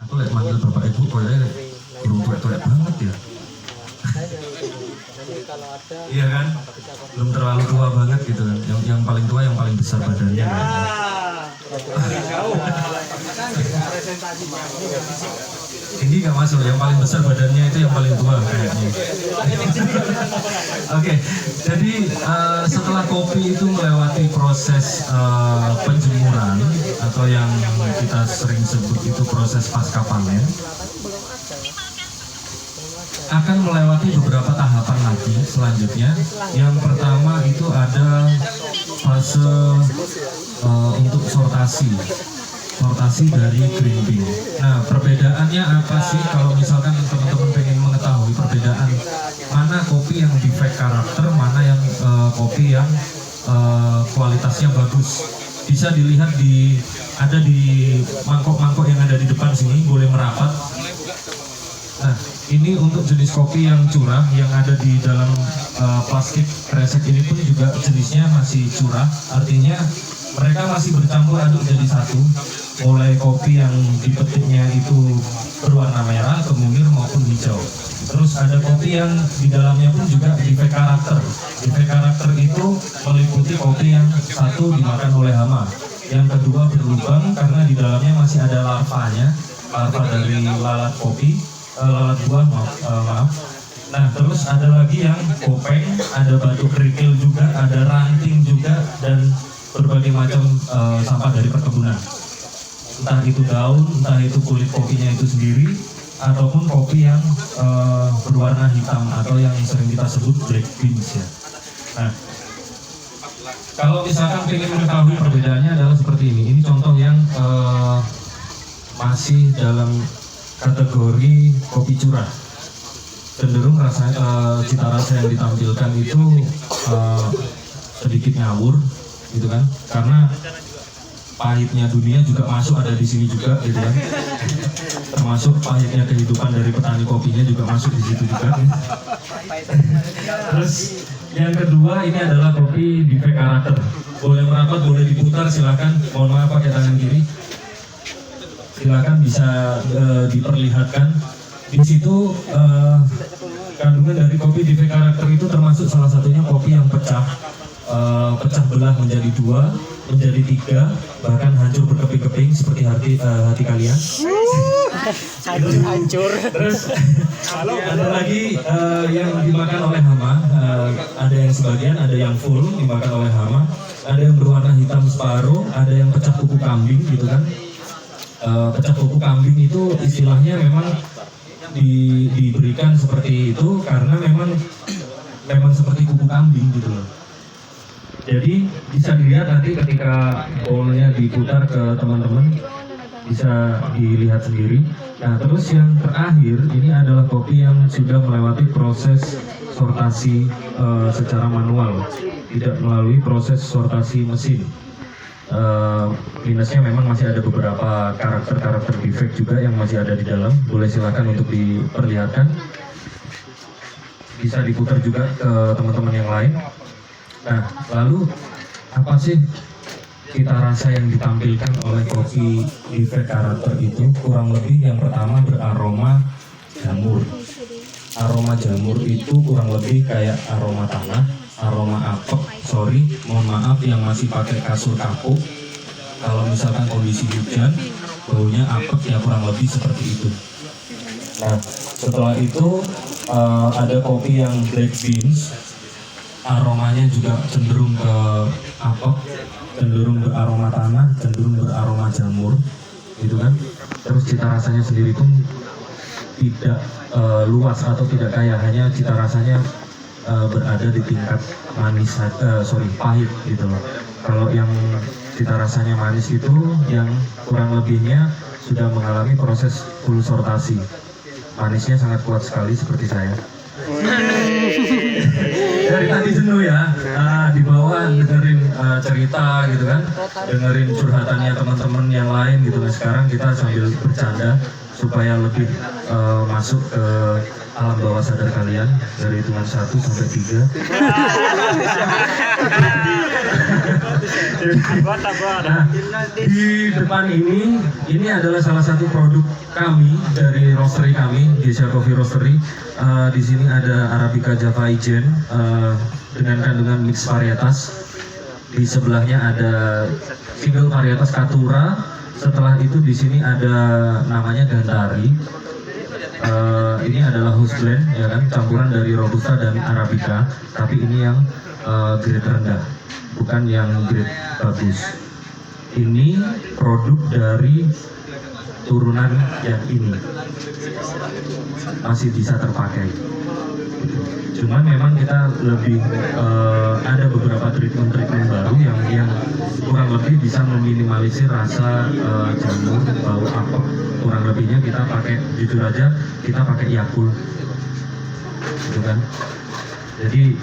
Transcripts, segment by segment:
Aku lek manggil bapak ibu kayaknya belum tua-tua banget ya. Iya kan? Belum terlalu tua banget gitu kan. Yang paling tua yang paling besar badannya. Ini nggak masuk, yang paling besar badannya itu yang paling tua kayaknya. Oke, jadi setelah kopi itu melewati proses penjemuran atau yang kita sering sebut itu proses pasca panen, akan melewati beberapa tahapan lagi selanjutnya. Yang pertama itu ada fase untuk sortasi dari green bean. Nah, perbedaannya apa sih kalau misalkan teman-teman pengen mengetahui perbedaan mana kopi yang defect karakter, mana yang kopi yang kualitasnya bagus, bisa dilihat ada di mangkok-mangkok yang ada di depan sini, boleh merapat. Nah, ini untuk jenis kopi yang curah yang ada di dalam plastik kresek ini pun juga jenisnya masih curah, artinya mereka masih bercampur aduk jadi satu. Mulai kopi yang dipetiknya itu berwarna merah, kemunir maupun hijau. Terus ada kopi yang di dalamnya pun juga defect karakter. Defect karakter itu meliputi kopi yang satu dimakan oleh hama, yang kedua berlubang karena di dalamnya masih ada larvanya, larva dari lalat kopi, lalat buah maaf. Nah, terus ada lagi yang kopeng, ada batu kerikil juga, ada ranting juga, dan berbagai macam sampah dari perkebunan. Entah itu daun, entah itu kulit kopinya itu sendiri, ataupun kopi yang berwarna hitam atau yang sering kita sebut black beans ya. Nah, kalau misalkan ingin mengetahui perbedaannya adalah seperti ini. Ini contoh yang masih dalam kategori kopi curah. Cenderung cita rasa yang ditampilkan itu sedikit ngawur, gitu kan? Karena pahitnya dunia juga masuk ada di sini juga, gitu kan? Termasuk pahitnya kehidupan dari petani kopinya juga masuk di situ juga. Terus yang kedua ini adalah kopi defect karakter. Boleh merapat, boleh diputar, silakan. Mohon maaf pakai tangan kiri. Silakan bisa diperlihatkan. Di situ kandungan dari kopi defect karakter itu termasuk salah satunya kopi yang pecah belah menjadi 2, menjadi 3, bahkan hancur berkeping-keping seperti hati kalian. Hancur. Terus ada lagi yang dimakan oleh hama, ada yang sebagian, ada yang full dimakan oleh hama, ada yang berwarna hitam separuh, ada yang pecah kuku kambing, gitu kan? Pecah kuku kambing itu istilahnya memang diberikan seperti itu karena memang seperti kuku kambing gitu loh. Jadi bisa dilihat nanti ketika bowlnya diputar ke teman-teman, bisa dilihat sendiri. Nah, terus yang terakhir ini adalah kopi yang sudah melewati proses sortasi secara manual, tidak melalui proses sortasi mesin. Minusnya memang masih ada beberapa karakter defect juga yang masih ada di dalam. Boleh silakan untuk diperlihatkan, bisa diputar juga ke teman-teman yang lain. Nah, lalu apa sih cita rasa yang ditampilkan oleh kopi defect karakter itu? Kurang lebih yang pertama beraroma jamur. Aroma jamur itu kurang lebih kayak aroma tanah, aroma apek. Mohon maaf yang masih pakai kasur kapuk. Kalau misalkan kondisi hujan, baunya apek ya kurang lebih seperti itu. Nah, setelah itu ada kopi yang black beans. Aromanya juga cenderung ke apek, cenderung beraroma tanah, cenderung beraroma jamur, gitu kan? Terus cita rasanya sendiri pun tidak luas atau tidak kaya, hanya cita rasanya berada di tingkat manis, pahit gitu loh. Kalau yang cita rasanya manis itu yang kurang lebihnya sudah mengalami proses full sortasi. Manisnya sangat kuat sekali seperti saya. Dari tadi jenuh ya, di bawah dengerin cerita gitu kan, dengerin curhatannya teman-teman yang lain gitu. Nah, sekarang kita sambil bercanda supaya lebih masuk ke alam bawah sadar kalian dari hitungan 1 sampai 3. Nah, di depan ini adalah salah satu produk kami dari roastery kami, Geisha Coffee Roastery. Di sini ada Arabica Java Ijen dengan kandungan mix varietas. Di sebelahnya ada single varietas Katura. Setelah itu di sini ada namanya Gantari. Ini adalah house blend, ya kan, campuran dari Robusta dan Arabica. Tapi ini yang grade rendah, bukan yang grade bagus. Ini produk dari turunan yang ini masih bisa terpakai. Cuman memang kita lebih ada beberapa treatment baru yang kurang lebih bisa meminimalisir rasa jamur, bau apa. Kurang lebihnya kita pakai, jujur aja kita pakai Yakult, gitu kan. Jadi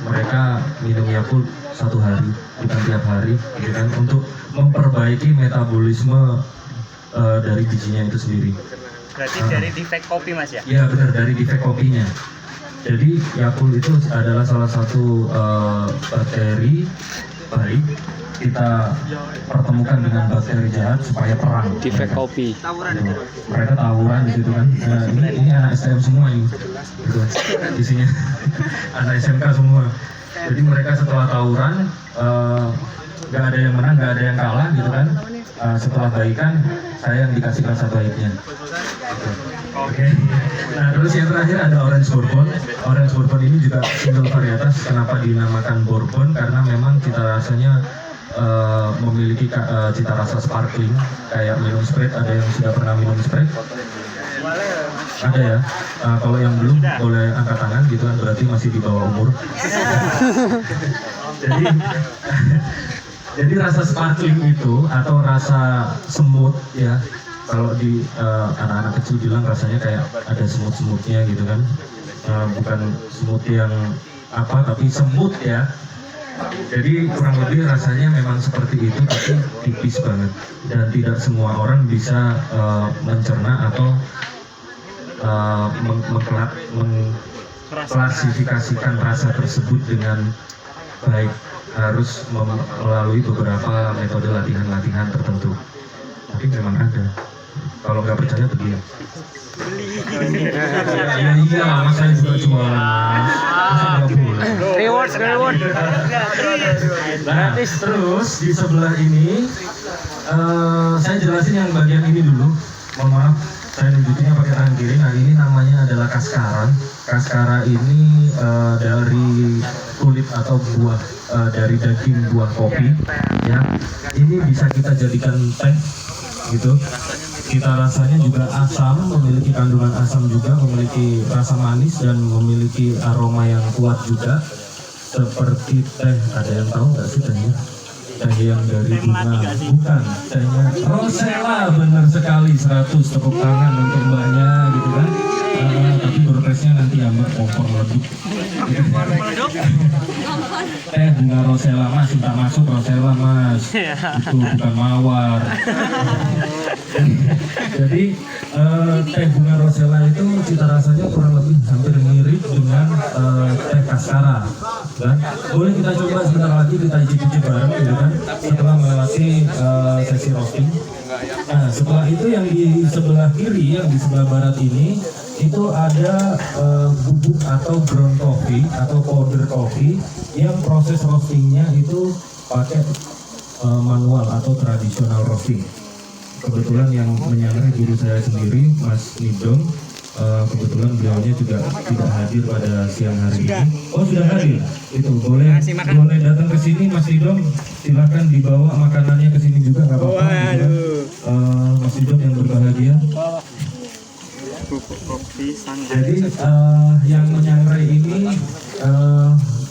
mereka minum Yakult 1 hari, bukan tiap hari, gitu kan, untuk memperbaiki metabolisme dari bijinya itu sendiri. Berarti dari defect kopi Mas ya? Iya benar, dari defect kopinya. Jadi Yakult itu adalah salah satu bakteri baik, kita pertemukan dengan bakteri jahat supaya perang. Defect kopi. Mereka tawuran di situ kan. Nah, ini anak STM semua ini, gitu. Isinya anak SMK semua. Jadi mereka setelah tawuran nggak ada yang menang, nggak ada yang kalah, gitu kan. Setelah baikan, saya yang dikasih rasa baiknya. Oke. Nah, terus yang terakhir ada Orange Bourbon. Orange Bourbon ini juga single varietas. Kenapa dinamakan Bourbon? Karena memang cita rasanya memiliki cita rasa sparkling, kayak minum Sprite. Ada yang sudah pernah minum Sprite? Ada ya. Kalau yang belum boleh angkat tangan, gitu kan, berarti masih di bawah umur. Jadi rasa sparkling itu atau rasa semut ya, kalau di anak-anak kecil bilang rasanya kayak ada semut-semutnya gitu kan, bukan semut yang apa tapi semut ya. Jadi kurang lebih rasanya memang seperti itu, tapi tipis banget dan tidak semua orang bisa mencerna atau mengklasifikasikan rasa tersebut dengan baik, harus melalui beberapa metode latihan-latihan tertentu. Tapi memang ada. Kalau nggak percaya begini. Ya iya, mas saya juga jualan. Reward. Nah, terus di sebelah ini saya jelasin yang bagian ini dulu. Mohon maaf, saya nunjukinnya pakai tangan kiri. Nah, ini namanya adalah kaskara. Kaskara ini dari kulit atau buah dari daging buah kopi. Ya, ini bisa kita jadikan teh, gitu. Kita rasanya juga asam, memiliki kandungan asam juga, memiliki rasa manis dan memiliki aroma yang kuat juga, seperti teh. Ada yang tahu nggak sih tehnya? Teh yang dari bunga, bukan, tehnya Rosella, benar sekali, 100 tepuk tangan untuk mbaknya, gitu kan. Tapi berprosesnya nanti ya mbak, kompor meleduk. Teh bunga Rosella mas, tak masuk Rosella mas, itu bukan mawar. Jadi teh bunga Rosella itu cita rasanya kurang lebih hampir mirip dengan teh kaskara, kan? Boleh kita coba sebentar lagi, kita icip-icip bareng, gitu kan? Setelah melewati sesi roasting. Nah, setelah itu yang di sebelah kiri, yang di sebelah barat ini, itu ada bubuk atau ground coffee atau powder coffee yang proses roastingnya itu pakai manual atau tradisional roasting. Kebetulan yang menyangrai guru saya sendiri, Mas Nidom. Kebetulan beliaunya juga tidak hadir pada siang hari ini. Oh sudah hadir? Itu boleh datang ke sini Mas Nidom. Silakan dibawa makanannya ke sini juga, nggak apa-apa. Gitu. Mas Nidom yang berbahagia. Jadi yang menyangrai ini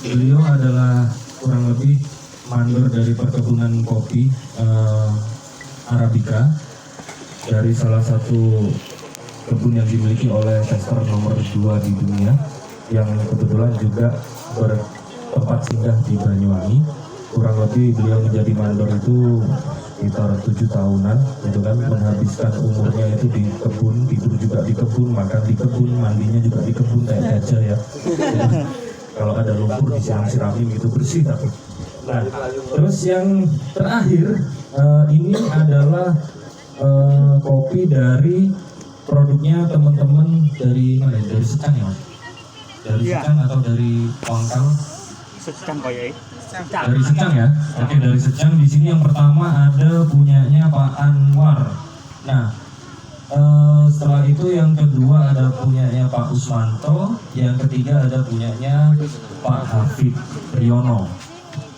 beliau adalah kurang lebih mandor dari perkebunan kopi Arabica, dari salah satu kebun yang dimiliki oleh tester nomor 2 di dunia, yang kebetulan juga bertempat singgah di Banyuwangi. Kurang lebih beliau menjadi mandor itu sekitar 7 tahunan, gitu kan, menghabiskan umurnya itu di kebun, tidur juga di kebun, makan di kebun, mandinya juga di kebun, kayak gajah ya. Kalau ada lumpur disiram-siramin gitu, bersih tapi. Nah, terus yang terakhir ini adalah kopi dari produknya teman-teman dari mana? Dari Secang ya, Mas? Dari Secang atau dari Pangkal? Secang koyo Dari Secang ya. Oke, dari Secang. Di sini yang pertama ada punyanya Pak Anwar. Nah, setelah itu yang kedua ada punyanya Pak Usmanto, yang ketiga ada punyanya Pak Hafid Riono.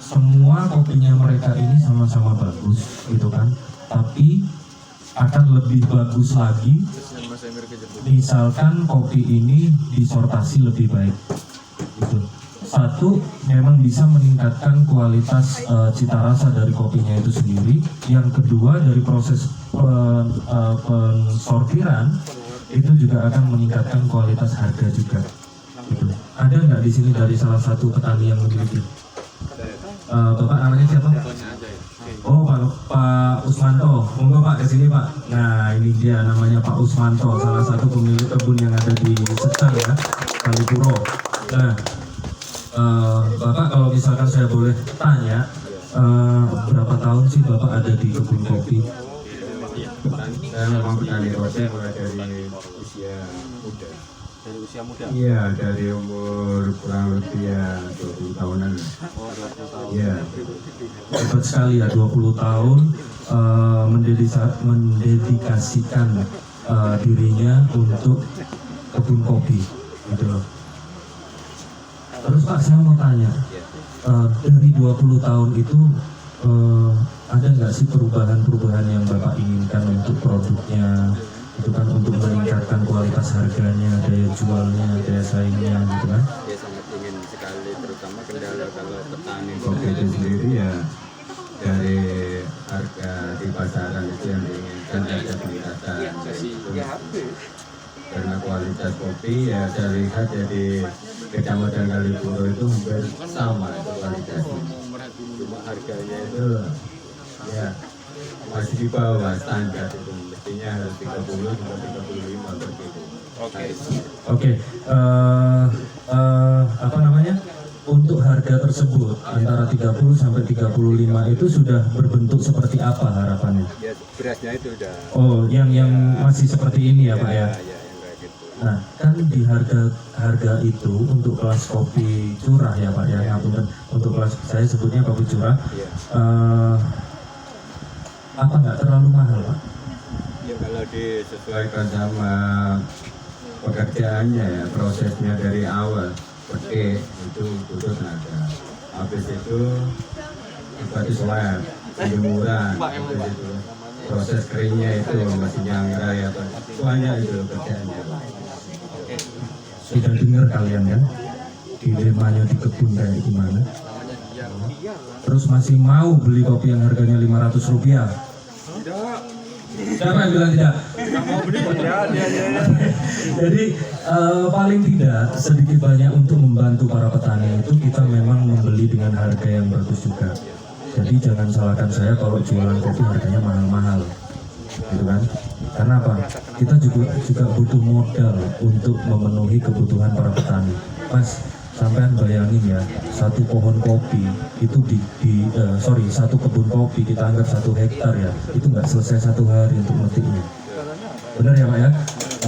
Semua kopinya mereka ini sama-sama bagus, gitu kan? Tapi akan lebih bagus lagi misalkan kopi ini disortasi lebih baik, gitu. Satu, memang bisa meningkatkan kualitas cita rasa dari kopinya itu sendiri. Yang kedua, dari proses pensortiran itu juga akan meningkatkan kualitas harga juga. Gitu. Ada nggak di sini dari salah satu petani yang memiliki? Bapak namanya siapa? Oh, Pak Usmanto. Monggo Pak ke sini Pak. Nah, ini dia namanya Pak Usmanto, salah satu pemilik kebun yang ada di Secang ya, Kalipuro. Nah, Bapak kalau misalkan saya boleh tanya, berapa tahun sih Bapak ada di kebun kopi? Saya memang petani kopi mulai dari usia muda. Dari usia muda? Iya, dari umur kurang lebih ya 20 tahunan. Oh, 20 tahun. Iya. Hebat sekali ya, 20 tahun mendedikasikan dirinya untuk kebun kopi, gitu loh. Terus Pak, saya mau tanya, dari 20 tahun itu ada nggak sih perubahan-perubahan yang Bapak inginkan untuk produknya, itu kan, untuk meningkatkan kualitas harganya, daya jualnya, daya saingnya, gitu kan? Ya sangat ingin sekali, terutama kendala kalau petani kopi itu sendiri ya, dari harga di pasaran itu yang diinginkan ada peningkatan. Karena kualitas kopi ya saya lihat jadi Kecamatan Kalipuro itu hampir sama itu kualitasnya, cuma harganya itu ya masih di bawah standar, itu mestinya harus 30 sampai 35 per kilo. Oke. Apa namanya? Untuk harga tersebut antara 30 sampai 35 itu sudah berbentuk seperti apa harapannya? Ya berasnya itu udah. Oh, yang masih seperti ini ya Pak ya? Ya, yang kayak gitu. Nah, kan di harga itu untuk kelas kopi curah ya Pak ya, ngapunten, untuk kelas saya sebutnya kopi curah, Ya. apa nggak terlalu mahal Pak? Ya kalau disesuaikan sama pekerjaannya ya, prosesnya dari awal petik itu butuh tenaga, habis itu batu swab, penjemuran, habis itu proses keringnya itu masih nyangrai apa, banyak itu kerjaannya. Sudah dengar kalian kan dilemanya di kebun kayak gimana? Terus masih mau beli kopi yang harganya Rp500? Siapa yang bilang tidak? Jadi paling tidak sedikit banyak untuk membantu para petani itu kita memang membeli dengan harga yang bagus juga. Jadi jangan salahkan saya kalau jualan kopi harganya mahal-mahal, gitu kan? Karena apa? Kita juga butuh modal untuk memenuhi kebutuhan para petani. Mas, sampean bayangin ya, satu pohon kopi itu satu kebun kopi kita anggap 1 hektar ya, itu nggak selesai 1 hari untuk metiknya. Benar ya Pak ya?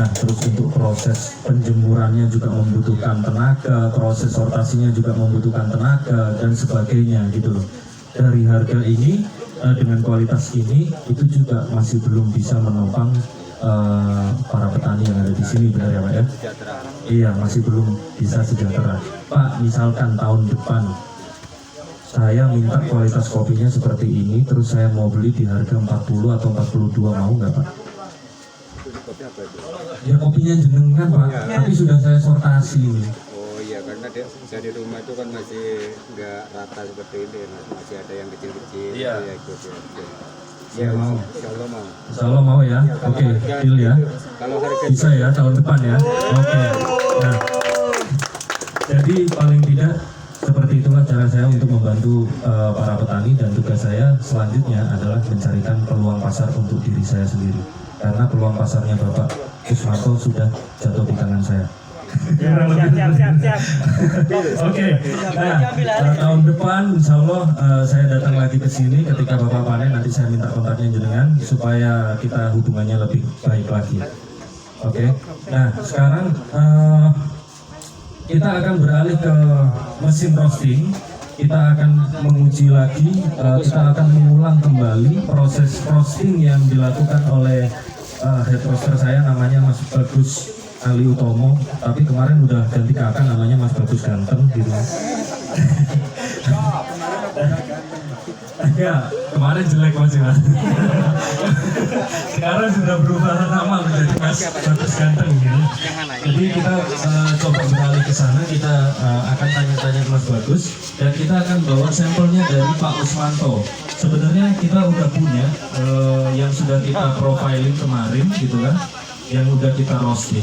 Nah, terus untuk proses penjemurannya juga membutuhkan tenaga, proses sortasinya juga membutuhkan tenaga dan sebagainya gitu loh. Dari harga ini dengan kualitas ini itu juga masih belum bisa menopang para petani yang ada di sini, benar ya Pak ya? Iya, masih belum bisa sejahtera. Pak, misalkan tahun depan saya minta kualitas kopinya seperti ini, terus saya mau beli di harga 40 atau 42, mau nggak Pak? Kopi apa itu? Ya kopinya jenengan Pak, tapi sudah saya sortasi ini. Oh iya, karena saya di rumah itu kan masih nggak rata seperti ini, masih ada yang kecil-kecil. Iya. Ya, ikut ya. Iya mau, insya Allah mau. Insya Allah mau ya, oke, deal ya. Kalau harga Bisa ya tahun depan ya, oke. Nah, jadi paling tidak seperti itulah cara saya untuk membantu para petani, dan tugas saya selanjutnya adalah mencarikan peluang pasar untuk diri saya sendiri. Karena peluang pasarnya Bapak Usmanto sudah jatuh di tangan saya. Siap. Oke, nah tahun depan insya Allah saya datang lagi ke sini ketika Bapak panen, nanti saya minta kontaknya jenengan supaya kita hubungannya lebih baik lagi. Oke, nah sekarang kita akan beralih ke mesin roasting. Kita akan menguji lagi, kita akan mengulang kembali proses roasting yang dilakukan oleh head roaster saya, namanya Mas Bagus Ali Utomo, tapi kemarin udah ganti kakak namanya Mas Bagus Ganteng gitu. Ya, kemarin jelek Mas ya. Sekarang sudah berubah nama menjadi Mas Bagus Ganteng gitu. Jadi kita coba beralih ke sana, kita akan tanya-tanya ke Mas Bagus dan kita akan bawa sampelnya dari Pak Usmanto. Sebenarnya kita udah punya yang sudah kita profiling kemarin gitu kan, yang udah kita roasting.